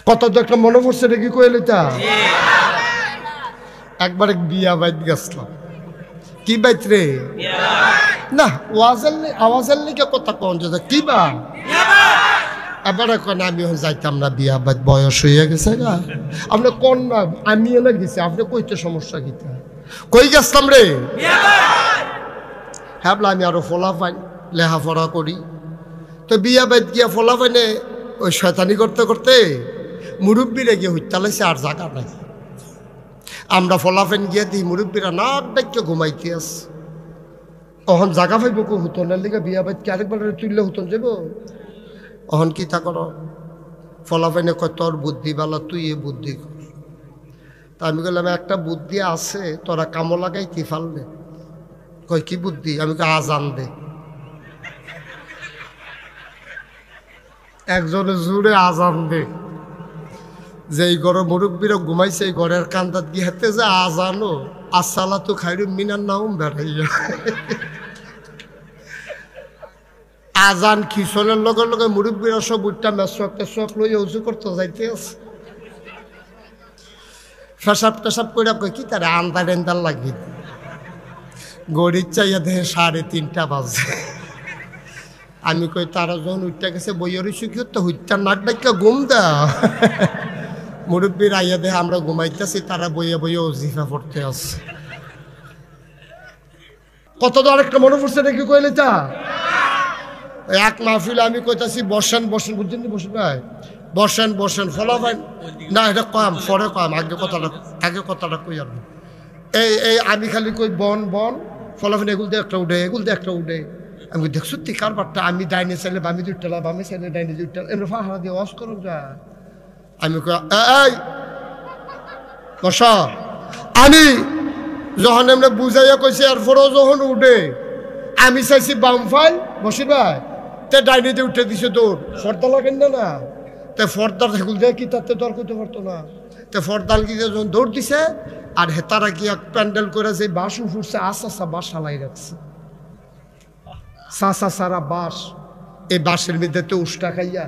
কত তো একটা মনে পড়ছে নাকি কইলিতা একবার এক বিয়া বাইত গেছিলাম কি বাইত রে না আওয়াজের লিখে কথা কন যে কি বা এবার এখন আমি যাইতাম না বিয়া বাইত বয়স হয়ে গেছে গা আপনি কোন না আমি এনে গেছি আপনি কইতে সমস্যা কিতা কই গেছিলাম রে হ্যাঁ আমি আরো ফলাফাই লেখাপড়া করি তো বিয়া বাইত গিয়া ফলাফাইনে ওই শয়তানি করতে করতে মুরব্বীরা গিয়ে হইতালাইছে আর জায়গা নাই আমরা ফলাফেন গিয়ে দিই মুরব্বীরা নাক ডাক্কে ঘুমাইতে আছে অহন জায়গা পাইব কো হুতনের লিগে বিয়া বাইত কি আরেকবার তুললে হুতন যাব অহন কি তা কর ফলাফেনে কয় তোর বুদ্ধি বালা তুই এ বুদ্ধি কর তা আমি বললাম একটা বুদ্ধি আছে তোরা কামো লাগাই কি ফালবে কয় কি বুদ্ধি আমি কই আজান দে একজনে জুড়ে আজান দে যেই ঘরে মুরব্বীরা ঘুমাইছে এই ঘরের কান্দাত গিয়ে হাতে যে আজানো আসসালা তো খাইরু মিনার নাম বেড়াইয়া আজান খিসনের লগে লগে মুরব্বীরা সব উঠটা মেসক টেসক লইয়া উঁচু করতে যাইতে আছে ফেসাব টেসাব করে কই কি তারা আন্দার এন্দার লাগি গড়ির চাইয়া দেখে 3:30 বাজে আমি কই তারা যখন উঠতে গেছে বইয়েরই শিখিও তো হুইটার নাক ডাক্কা ঘুম দা মুরব্বীর আইয়া দেখে আমরা ঘুমাইতেছি তারা বইয়া বইয়া ওজিফা পড়তে আছে কত তো আরেকটা মনে পড়ছে নাকি কইলে তা এক মাহফিল আমি কইতাছি বসেন বসেন বুঝছেন বসেন ভাই বসেন বসেন ফলাফাইন না এটা কম পরে কম আগে কথাটা কই আর এই আমি খালি কই বন বন ফলাফাইন এগুলো দিয়ে একটা উঠে এগুলো দিয়ে একটা উঠে আমি দেখছো তুই কারবারটা আমি ডাইনে চাইলে বামি দুইটা বামি চাইলে ডাইনে দুইটা এমনি ফাঁকা দিয়ে ওয়াশ করো যা আমি এই বস আমি যখন এমনি বুঝাইয়া কইছি এরপরও যখন উঠে আমি চাইছি বাম ফাইল বসি ভাই তে ডাইনে দিয়ে উঠে দিছে দৌড় ফর্দা লাগেন না তে ফর্দার সেগুল দিয়ে কি তাতে দর করতে পারতো না তে ফর্দাল গিয়ে যখন দৌড় দিছে আর হেতারা গিয়া প্যান্ডেল করে যে বাস উঠছে আস্তে বাস হালাই রাখছে সাসা সারা বাস এই বাসের মধ্যে তো উষ্টা খাইয়া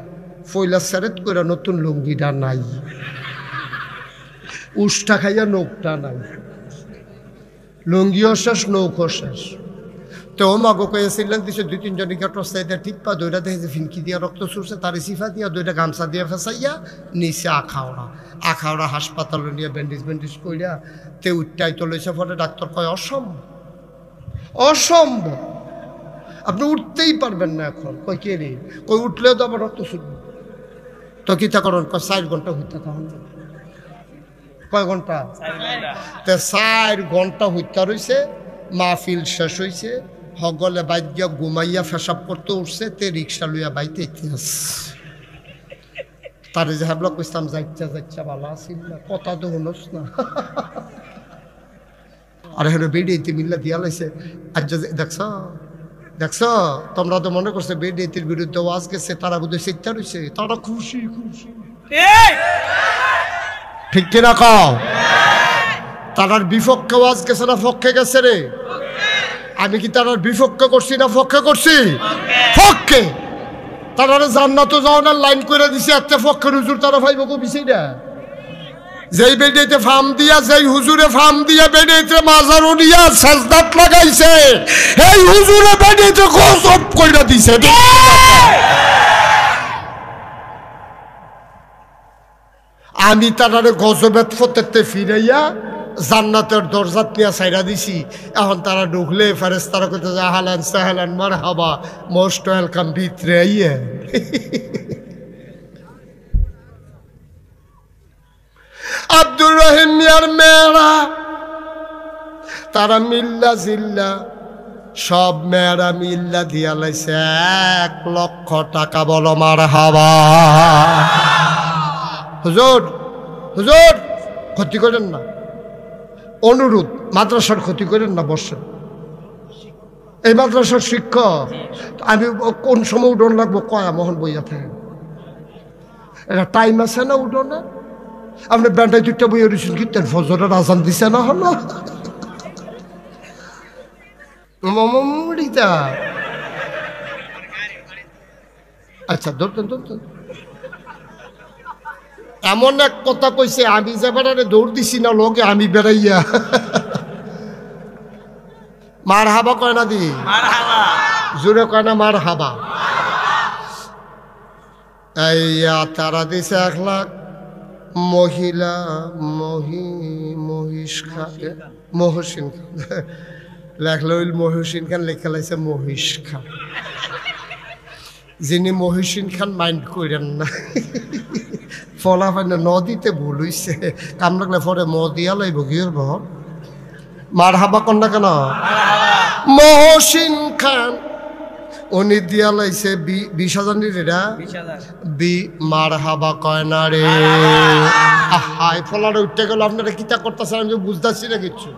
ফয়লা সেরেট করে নতুন লুঙ্গিটা নাই উষ্টা খাইয়া নৌকটা নাই লুঙ্গিও শেষ নৌকো শেষ তো ও মাগো কয়েছিলেন দিছে 2-3 জনকে টসাইতে টিপ্পা দইটা দেখে ফিনকি দিয়া রক্ত ছুটছে তার সিফা দিয়া দইটা গামছা দিয়া ফেসাইয়া নিচে আখাওড়া হাসপাতালে নিয়ে ব্যান্ডেজ কইরা তে উঠটাই চলেছে পরে ডাক্তার কয় অসম্ভব আপনি উঠতেই পারবেন না এখন কই কে রে কই উঠলেও তো আবার রক্ত ছুটবে তো কি তা করেন 4 ঘন্টা হইতে তখন কয় ঘন্টা 4 ঘন্টা হইতে রইছে মাহফিল শেষ হইছে হগলে বাইক গিয়া ঘুমাইয়া ফেসাব করতে উঠছে তে রিক্সা লইয়া বাইতে ইতিহাস তারে যে হাবলা কইতাম যাইচ্ছা ভালো আছিল না কথা তো হলোস না আর হেন বেডিতে মিল্লা দিয়া লাইছে আজ দেখছ তোমরা তো মনে করছে বেডিতির বিরুদ্ধে ওয়াজ গেছে তারা বুঝে চিন্তা রয়েছে তারা খুশি ঠিক কিনা কও তারার বিপক্ষে ওয়াজ গেছে না পক্ষে গেছে রে আমি কি তারার বিপক্ষে করছি না পক্ষে করছি পক্ষে তারা জান্নাতে যাওয়ার লাইন করে দিছে একটা পক্ষের হুজুর তারা পাইব কো বিষয়টা যেই বেডিতে ফার্ম দিয়া যেই হুজুরে ফার্ম দিয়া বেডিতে মাজারু নিয়া সাজদাত লাগাইছে এই হুজুরে বেডিতে গজব কইরা দিছে আমি তারারে গজবেত ফতেতে ফিরাইয়া জান্নাতের দরজাত নিয়া ছাইরা দিছি এখন তারা ঢুকলে ফেরেশতারা কইতে যায় আহলান সাহলান মারহাবা মোস্ট ওয়েলকাম ভিতরে আইয়ে আব্দুর রহিম মিয়ার মেয়েরা তারা মিল্লা জিল্লা সব মেয়েরা মিল্লা দিয়া লাইছে 1 লক্ষ টাকা বলো মারহাবা হুজুর ক্ষতি করেন না অনুরোধ মাদ্রাসার ক্ষতি করেন না বসেন এই মাদ্রাসার শিক্ষক আমি কোন সময় উঠোন লাগবো কয়া মোহন বইয়া থাকে এটা টাইম আছে না উঠোনে আপনি ব্যান্ডায় 2টা বইয়া রয়েছেন কীর্তেন ফজরের আজান দিছে না হলো মামুড়িটা আচ্ছা ধরতেন এমন এক কথা কইছে, আমি যে বেড়ারে দৌড় দিছি না লোকে, আমি বেড়াইয়া মার হাবা কয় না দি, জোরে কয় না মার হাবা। এইয়া তারা দিছে 1 লাখ। মহিলা মহিষ খান, মহসিন খান লেখলো, মহসিন খান লেখা লাইছে মহিষ খান। যিনি মহসিন খান মাইন্ড করেন না, ফলা ফাইনা নদীতে ভুল হইছে, কাম লাগলে পরে দিয়া লাইব গিয়ে বহর। মার হাবা কন্যা কেন? মহসিন খান উনি দিয়া লাইছে 20,000 রেডা মার হাবা কয় না রে। হাই ফলারে উঠতে গেল, আপনারা কিতা করতেছেন আমি বুঝতেছি না কিচ্ছু।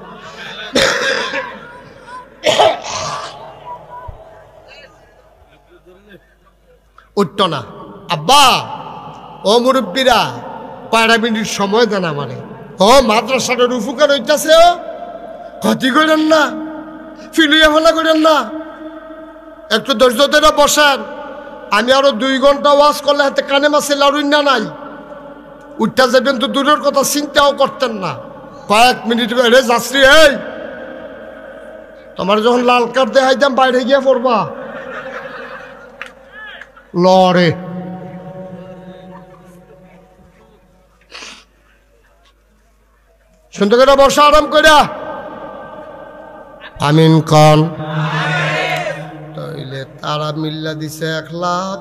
উঠত না। আব্বা ও মুরব্বীরা, 5 মিনিট সময় দেন আমারে। ও মাদ্রাসাটার উপকার হইতাছে, ও ক্ষতি করেন না, ফিলিয়া ফেলা করেন না, একটু ধৈর্য ধরে বসেন। আমি আরো 2 ঘন্টা ওয়াজ করলে হাতে কানে মাসে লাড়ুই না নাই, উঠতে যাবেন তো দূরের কথা চিন্তাও করতেন না। কয়েক মিনিট রে যাত্রী, এই তোমার যখন লাল কার্ড দেখাইতাম বাইরে গিয়ে পড়বা লড়ে। শুনতে করে বসা আরাম করে, আমিন কন। তাইলে তারা মিল্লা দিছে 1 লাখ,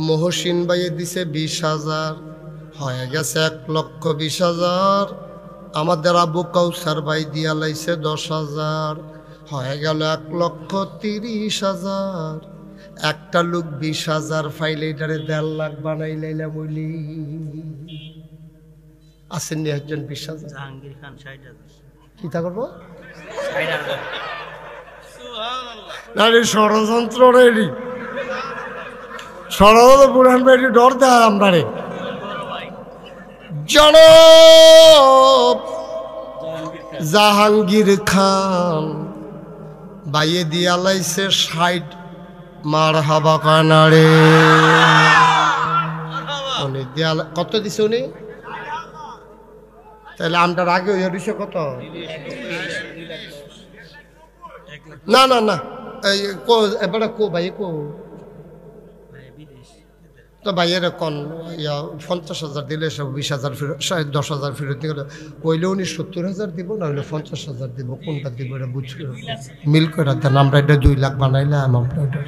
মহসিন ভাইয়ে দিছে 20,000, হয়ে গেছে 1,20,000। আমাদের আবু কাউসার ভাই দিয়া লাইছে 10,000, হয়ে গেল 1,30,000। একটা লোক 20,000 ফাইলে এটারে 1.5 লাখ বানাই লাইলাম। বলি আসেননি একজন 20,000? জাহাঙ্গীর খান 60,000। কি তা করবো? ষড়যন্ত্র রেডি, ষড়যন্ত্র বুড়ান বেড়ি ডর দেয় আমরা রে। জনাব জাহাঙ্গীর খান বাইয়ে দিয়া লাইছে 60। মার হাবা কানা রে। উনি দিয়া কত দিছে উনি? তাহলে আমটার আগে হইয়া দিছে কত? না না না, এই এবারে কো ভাই কো তো ভাইয়ের কন 50,000 দিলে সব 20,000 ফেরত, 10,000 ফেরত দিলে কইলে উনি 70,000 দিব, না হলে 50,000 দিব। কোনটা দিব এটা বুঝছো? মিল করে দেন। আমরা এটা 2 লাখ বানাইলে আমরা এটা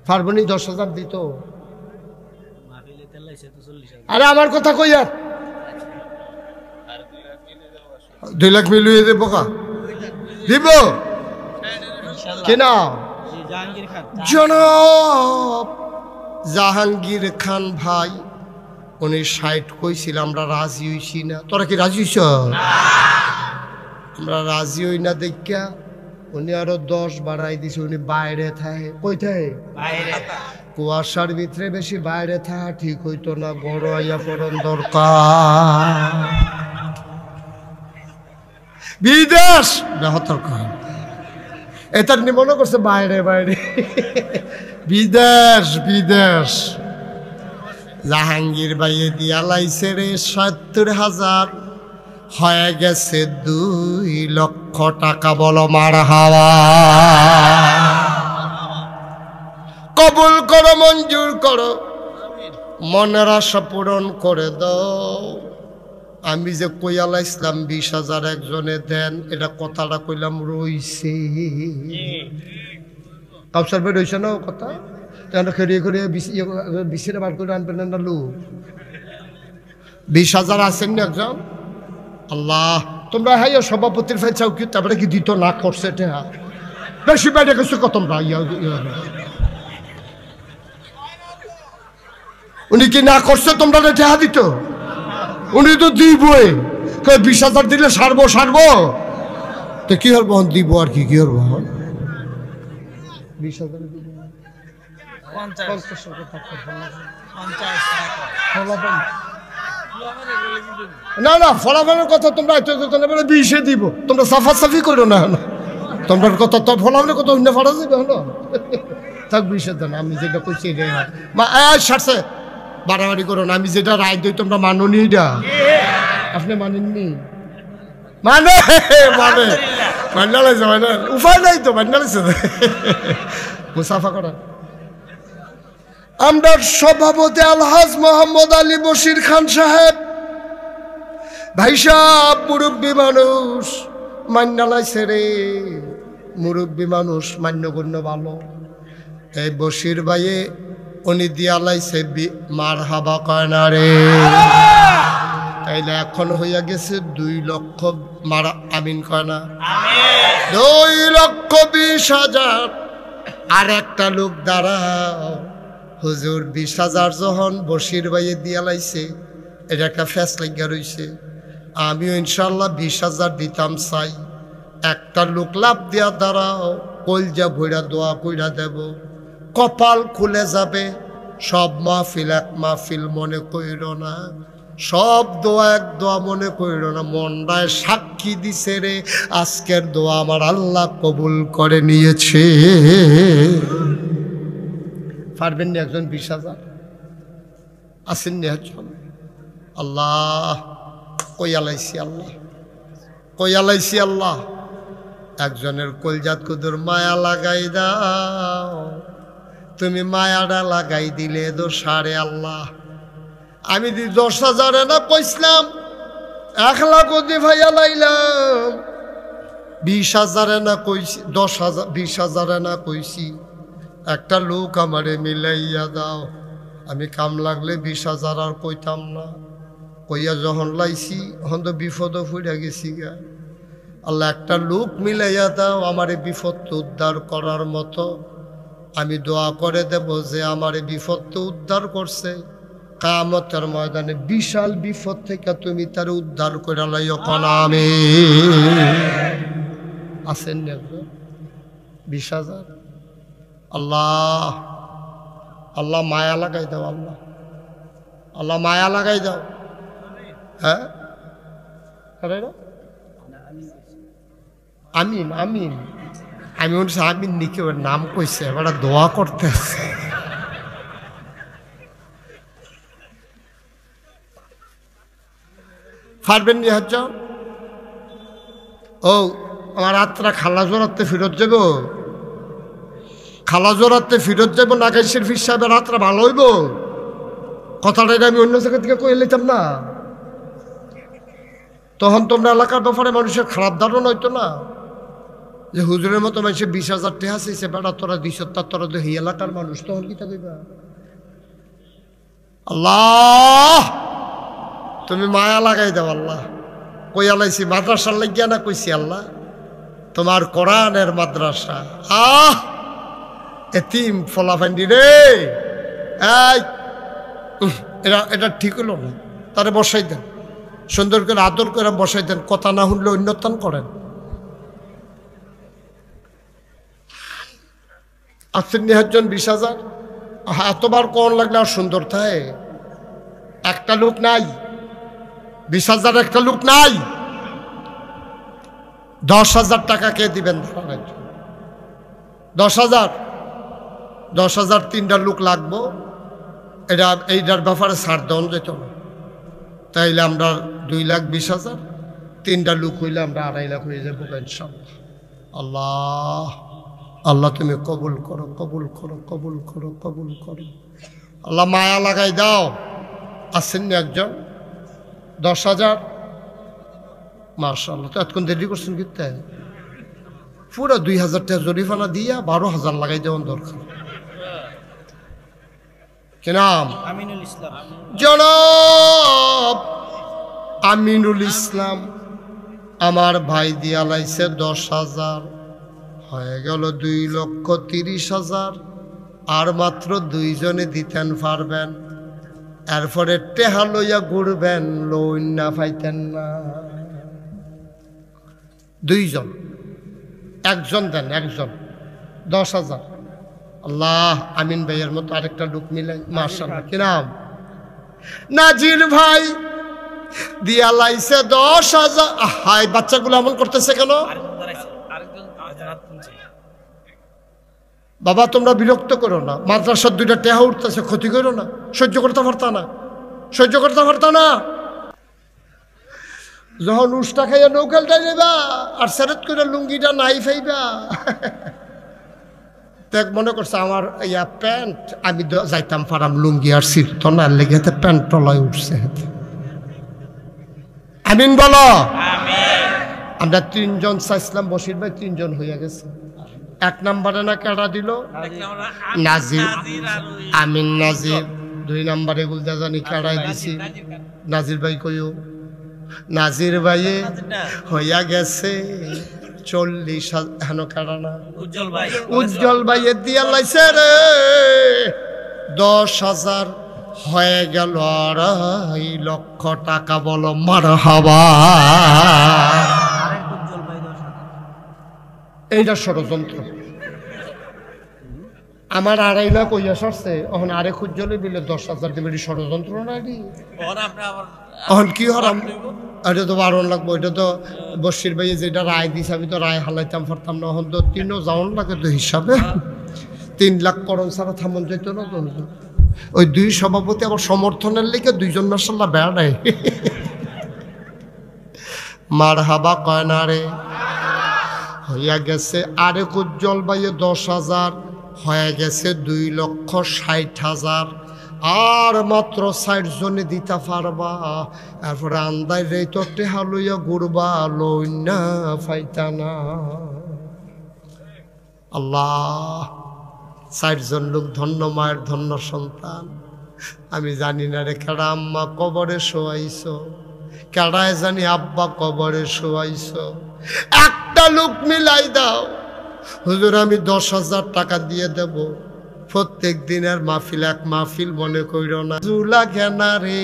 পারবনি। 10,000 দিত। আরে আমার কথা কই, আর 2 লাখ মিলিয়ে দেবো কা দিব কিনা? জনাব জাহাঙ্গীর খান ভাই উনি 60 কইছিল, আমরা রাজি হইছি না। তোরা কি রাজি হইছ? আমরা রাজি হই না দেখা উনি আরো 10 বাড়াই দিছে। উনি বাইরে থাকে। কই থাকে? কুয়াশার ভিতরে বেশি বাইরে থাকা ঠিক হইতো না, বড় আইয়া পড়ন দরকার। বিদেশ বেহতর কর, এটার নি মনে করছে বাইরে বাইরে, বিদেশ বিদেশ। জাহাঙ্গীর ভাইয়ে দিয়া লাইছে রে 70,000, হয়ে গেছে 2 লক্ষ টাকা। বলো মারহাবা। কবুল করো, মঞ্জুর করো, মনের আশা পূরণ করে দাও। আমি যে কইয়ালা ইসলাম 20,000 একজনে দেন, এটা কথাটা কইলাম রইছে। কাউসার ভাই রইছে না কথা? খেরিয়ে খেরিয়ে বিশিটা বার করে আনবেন না লোক। 20,000 আছেন না একজন? আল্লাহ, তোমরা হাই সভাপতির ফাই চাও কি? তারপরে কি দিত না করছে? এটা বেশি বাইরে গেছো কত? তোমরা উনি কি না করছে? তোমরা টেহা দিত? উনি তো দিবই। 20,000 দিলে সারবো সারবো তো কি হল? বহন দিব আর কি হল? বহন 20,000 না না, ফলাফলের কথা তোমরা 20 দিব। তোমরা সাফাসাফি করো না, তোমরা কথা তো ফলাফলের কথা অন্য ফাড়া যাবে হলো। থাক 20 দেন, আমি যেটা কইছি মা সারছে বাড়াবাড়ি করো না, আমি যেটা রায় দিই তোমরা মানো নি, এটা আপনি মানেননি? মানে মানে মান্নালাইছে, মানে উপায় নাই তো, মান্নালাইছে মুসাফা করা। আমরা সভাপতি আলহাজ মোহাম্মদ আলী বশির খান সাহেব, ভাই সাহেব মুরব্বী মানুষ, মান্নালাইছে রে, মুরব্বী মানুষ, মান্যগণ্য ভালো। এই বশির ভাইয়ে উনি দিয়ালাইছে মার হাবা কয় না রে, তাইলে এখন হইয়া গেছে 2 লক্ষ, মারা আমিন কয় না, 2,20,000। আর একটা লোক দাঁড়াও, হুজুর 20,000 যখন বশির ভাইয়ে দিয়ালাইছে, এটা একটা ফ্যাস লাগিয়া রইছে, আমিও ইনশাল্লাহ 20,000 দিতাম চাই। একটা লোক লাভ দিয়া দাঁড়াও, কলজা ভইরা দোয়া কইরা দেব, কপাল খুলে যাবে। সব মাহফিল এক মাহফিল মনে কইর না, সব দোয়া এক দোয়া মনে কইর না, মনটায় সাক্ষী দিছে রে, আজকের দোয়া আমার আল্লাহ কবুল করে নিয়েছে। পারবেন না একজন 20,000 আসেন নি একজন? আল্লাহ কই আলাইছি, আল্লাহ কই আলাইছি, আল্লাহ একজনের কলজাত কুদুর মায়া লাগাই দাও, তুমি মায়াটা লাগাই দিলে তো সারে। আল্লাহ আমি 10,000 না কইছিলাম, 1 লাখ দি ভাইয়া লাইলাম, 20,000 না কইছি, 10,000 20,000 না কইছি। একটা লোক আমারে মিলাইয়া দাও, আমি কাম লাগলে 20,000 আর কইতাম না, কইয়া যখন লাইছি হন তো বিপদ ফুড়ে গেছি গা। আল্লাহ একটা লোক মিলাইয়া দাও আমারে বিপদ উদ্ধার করার মতো, আমি দোয়া করে দেব যে আমার বিপদ উদ্ধার করছে, কিয়ামতের ময়দানে বিশাল বিপদ থেকে তুমি তার উদ্ধার করে লাইও কোন আমি। আসেন না 20,000? আল্লাহ আল্লাহ মায়া লাগাই দাও, আল্লাহ আল্লাহ মায়া লাগাই দাও। হ্যাঁ আমিন আমিন, আমি বলছি আমিন নিকে ওর নাম কইছে, এবার দোয়া করতে আছে। পারবেন নি হজ? ও আমার রাত্রা খালা জোরাতে ফিরত যাব, খালা জোরাতে ফিরত যাব, নাগাইশের ফির সাহেবের রাত্রা ভালো হইব। কথাটা আমি অন্য জায়গা থেকে কয়ে লইতাম না, তখন তোমরা এলাকার ব্যাপারে মানুষের খারাপ ধারণা হইতো না, যে হুজুরের মতো মানুষের 20,000 টাকা চাইছে, বেটা তোরা 200 তোরা তো এই এলাকার মানুষ, তখন কি কইবা? আল্লাহ তুমি মায়া লাগাই দাও, আল্লাহ কই আলাইছি মাদ্রাসার লাগিয়া না কইছি, আল্লাহ তোমার কোরআনের মাদ্রাসা। এতিম ফলাফান্ডি রে, এটা ঠিক হলো না, তারে বসাই দেন, সুন্দর করে আদর করে বসাই দেন, কথা না শুনলে অন্যতন করেন। আসেন নি একজন 20,000? এতবার কোন লাগলে আর সুন্দর থাকে? একটা লোক নাই 20,000, একটা লোক নাই। 10,000 টাকা কে দিবেন? 10,000 10,000 3টা লোক লাগবো, এটা এইটার ব্যাপারে ছাড় দেওয়া যেত না। তাইলে আমরা 2,20,000, 3টা লোক হইলে আমরা 2.5 লাখ হয়ে যাবো ইনশাআল্লাহ। আল্লাহ আল্লাহ তুমি কবুল করো, কবুল করো, কবুল করো, কবুল করো। আল্লাহ মায়া লাগাই দাও। আসেন নি একজন? 10,000? মাশাআল্লাহ, তো এতক্ষণ দেরি করছেন কিতে? পুরো 2,000 টাকা জরিফানা দিয়া 12,000 লাগাই দেওয়ার দরকার। কি নাম? আমিনুল ইসলাম। জনাব আমিনুল ইসলাম আমার ভাই দিয়া লাইছে 10,000, হয়ে গেল 2,30,000। আর মাত্র 2 জনে দিতেন পারবেন, এরপরে টেহা লইয়া ঘুরবেন, লোন না পাইতেন না। 2 জন, একজন দেন, একজন 10,000। আল্লাহ আমিন ভাইয়ের মতো আরেকটা লোক মিলে, মাশাআল্লাহ। কি নাম? নাজির ভাই দিয়া লাইছে 10,000। হাই বাচ্চাগুলো এমন করতেছে কেন? বাবা তোমরা বিরক্ত করো না, মাদ্রাসার 2টা টেহা উঠতেছে, ক্ষতি করো না, সহ্য করতে পারতা না, সহ্য করতে পারতা না। যখন উষ্টা খাইয়া নৌকালটা নেবা আর সেরেত করে লুঙ্গিটা নাই ফাইবা, দেখ মনে করছে আমার ইয়া প্যান্ট আমি যাইতাম পারাম, লুঙ্গি আর সিরত না লেগে প্যান্ট তলায় উঠছে। আমিন বলো। আমরা 3 জন চাইছিলাম, বসির ভাই 3 জন হইয়া গেছে। 1 নম্বরে না কেডা দিল? নাজির। আমিন নাজির। 2 নম্বরে গুলদা জানি কেডাই দিছি, নাজির ভাই কইও। নাজির ভাইয়ে হইয়া গেছে 40। হেন কেডা না? উজ্জ্বল ভাইয়ে দিয়া লাইছে রে 10,000 হয়ে গেল 2.5 লক্ষ টাকা। বলো মারহাবা। এইটা ষড়যন্ত্র। আমার 2.5 লাখ কইয়া সরছে, এখন আরেক উজ্জ্বলে দিলে 10,000 দেবে, ষড়যন্ত্র না? এখন কি হরাম? এটা তো 12 লাগবো। এটা তো বসির ভাই যেটা রায় দিছে, আমি তো রায় হালাইতাম পারতাম না। এখন তো 3ও যাওয়ান লাগে তো হিসাবে। 3 লাখ করণ ছাড়া থামন যেত না তো। ওই 2 সভাপতি আবার সমর্থনের লেগে 2 জন মার্শাল্লাহ বেড়ায়। মার হাবা কয় না রে। হইয়া গেছে আরেক উজ্জ্বল ভাইয়ে 10,000 হয়ে গেছে 2,60,000। আর মাত্র 60 জনে দিতে পারবা। এরপরে আন্দাই রে তো টেহা লইয়া ঘুরবা, লইনা ফাইতা না। আল্লাহ, 60 জন লোক ধন্য মায়ের ধন্য সন্তান। আমি জানি না রে কেডা আম্মা কবরে শোয়াইছ, কেডায় জানি আব্বা কবরে শোয়াইছ। একটা লোক মিলাই দাও, হুজুর আমি 10,000 টাকা দিয়ে দেব। প্রত্যেক দিনের মাহফিল 1 মাহফিল মনে কইর না। জুলা ঘেনা রে,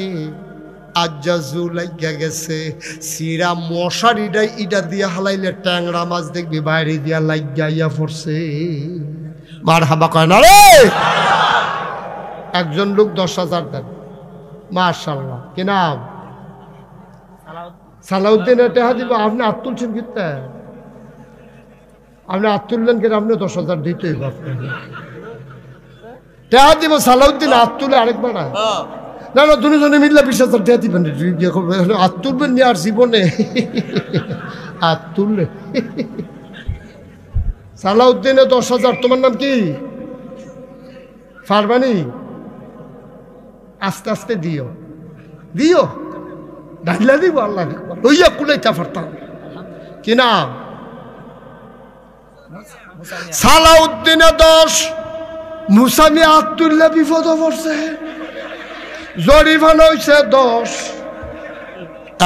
আজ জুলাইয়া গেছে। সিরা মশারিটা ইটা দিয়া হালাইলে ট্যাংরা মাছ দেখবি বাইরে দিয়া লাইয়া পড়ছে। মার হাবা কয় না রে। একজন লোক 10,000 দেন। মাশাআল্লাহ। কি নাম? সালাউদ্দিন। টেহা দিব। আপনি হাত তুলছেন কিনতে? আপনি হাত তুললেন কেন? আপনি 10,000 দিতেই আপনাকে টেহা দিব। সালাউদ্দিন হাত তুলে আরেকবার না না, 2জনে মিললে 20,000 টেহা দিবেন। হাত তুলবেন নি আর জীবনে হাত তুললে। সালাউদ্দিনে 10,000। তোমার নাম কি? ফারবানি। আস্তে আস্তে দিও, দিও, ডাইলা দিব। আল্লাহ লইয়া কুলাইতে পারতাম। কি নাম? সালাউদ্দিনে 10। মুসামি হাত তুললে বিপদ পড়ছে। জরিফান হইছে 10,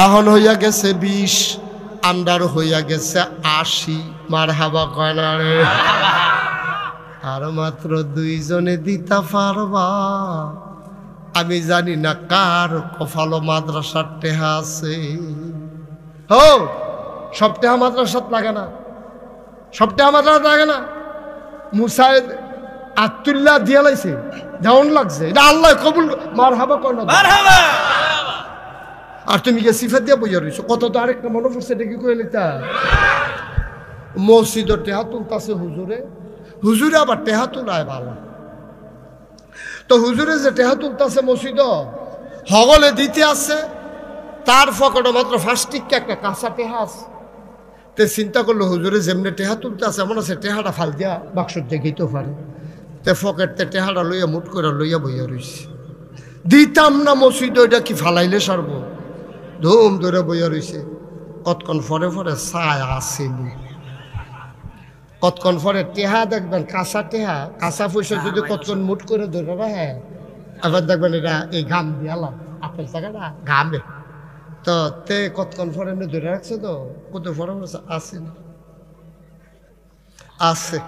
এখন হইয়া গেছে 20, আন্ডার হইয়া গেছে 80। মার হাবা কয় না রে। আর মাত্র 2 জনে দিতে পারবা। আমি জানি না কার কপালো মাদ্রাসার টেহা আছে। হো, সব টেহা মাদ্রাসাত লাগে না, সব টেহা মাদ্রাসাত লাগে না। মুসাইদ আতুল্লাহ দিয়া লাইছে, যেমন লাগছে এটা আল্লাহ কবুল। মার হাবা কয় না। আর তুমি গিয়ে সিফাত দিয়া বইয়া রইছো। কত তো আরেকটা মনে পড়ছে, এটা কি কইলে তা? মসজিদের টেহা তুলতাছে হুজুরে। হুজুরে আবার টেহা তুলায় ভালো। তো হুজুরে যে টেহা তুলতাছে মসজিদ হগলে দিতে আছে, তার ফকটে মাত্র 5 টিক্কা একটা কাঁচা টেহা আছে। তে চিন্তা করলো হুজুরে যেমনি টেহা তুলতে আছে, এমন আছে টেহাটা ফাল দিয়া বাক্সর দেখেইতে পারে। তে ফকেটতে টেহাটা লইয়া মুঠ করে লইয়া বইয়া রইছে। দিতাম না মসজিদ, ওইটা কি ফালাইলে সারব। ধুম ধরে বইয়া রইছে। কতক্ষণ পরে পরে ছায়া আসেনি। কতক্ষণ পরে টেহা দেখবেন কাঁচা টেহা, কাঁচা পয়সা যদি কতক্ষণ মুঠ করে ধরে রাখে, আবার দেখবেন এটা এই ঘাম দিয়ালাম আপনার জায়গাটা ঘামে। তো তে কতক্ষণ পরে এমনি ধরে রাখছে। তো কত পরে আছে না আছে,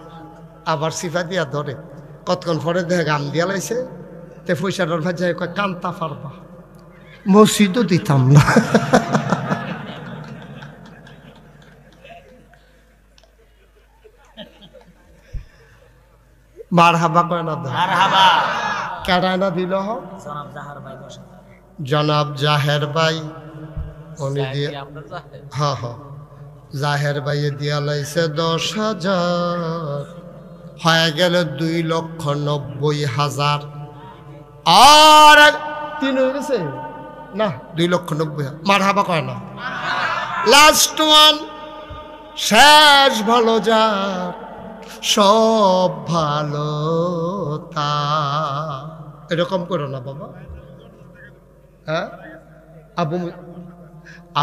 আবার সিফা দিয়া ধরে। কতক্ষণ পরে দেখে ঘাম দিয়া লাইছে। তে পয়সাটার ভাই কয় কান্তা পারবা। মসজিদও দিতাম না। মার হাবা কয় না? কেডায় না দিল? জনাব জাহের ভাই। উনি দিয়ে হ্যাঁ জাহের ভাইয়ে দিয়া লাইছে 10,000। হয়ে গেল 2,90,000 আর 3 হয়ে গেছে না 2,90,000 মারহাবা কয় না লাস্ট ওয়ান শেষ ভালো যার সব ভালো তা এরকম করো না বাবা হ্যাঁ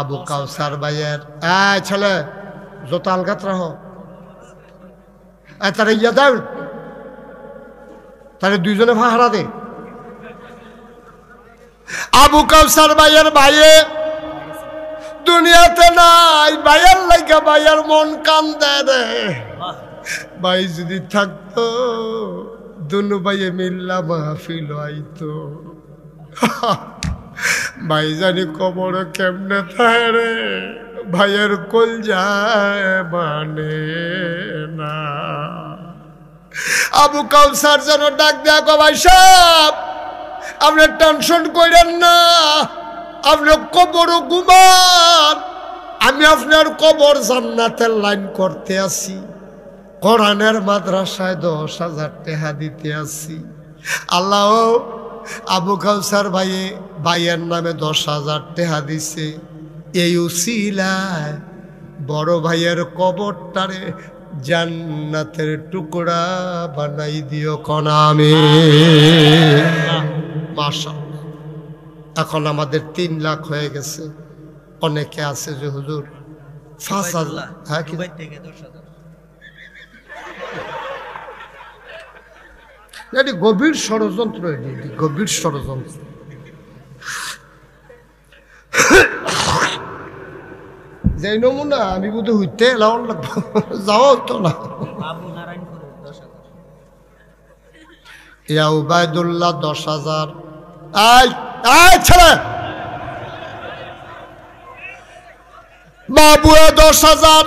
আবু কাউসার ভাইয়ের ছেলে যত আলগাত রাহ তারা ইয়া দাও তাহলে 2জনে ভাড়া দে আবু কাউসার ভাইয়ের ভাইয়ে দুনিয়াতে নাই ভাইয়ের লাগা ভাইয়ের মন কান্দে রে ভাই যদি থাকতো দুনু ভাইয়ে মিল্লা মাহফিল আইতো ভাই জানি কবর কেমনে থাকে রে ভাইয়ের কল যায় মানে না আবু কাউসার যেন ডাক দেয়া গো ভাই সাহেব আপনি টেনশন করেন না আপনি কবরও ঘুমান আমি আপনার কবর জান্নাতের লাইন করতে আসি কোরআনের মাদ্রাসায় 10,000 টাকা দিতে আসি আল্লাহ আবু কাউসার ভাইয়ের নামে 10,000 টাকা দিছে এই উসিলায় বড় ভাইয়ের কবরটারে জান্নাতের টুকরা বানাই দিও কনামে মাশাআল্লাহ এখন আমাদের 3 লাখ হয়ে গেছে অনেকে আছে যে হুজুর 5,000 হ্যাঁ কি এটি গভীর ষড়যন্ত্র গভীর ষড়যন্ত্র যে নমুনা আমি বোধহয় হইতে এলাও লাগবো যাওয়া হতো না ইয়া উবাইদুল্লাহ 10,000 ছেলে বাবুয়ে 10,000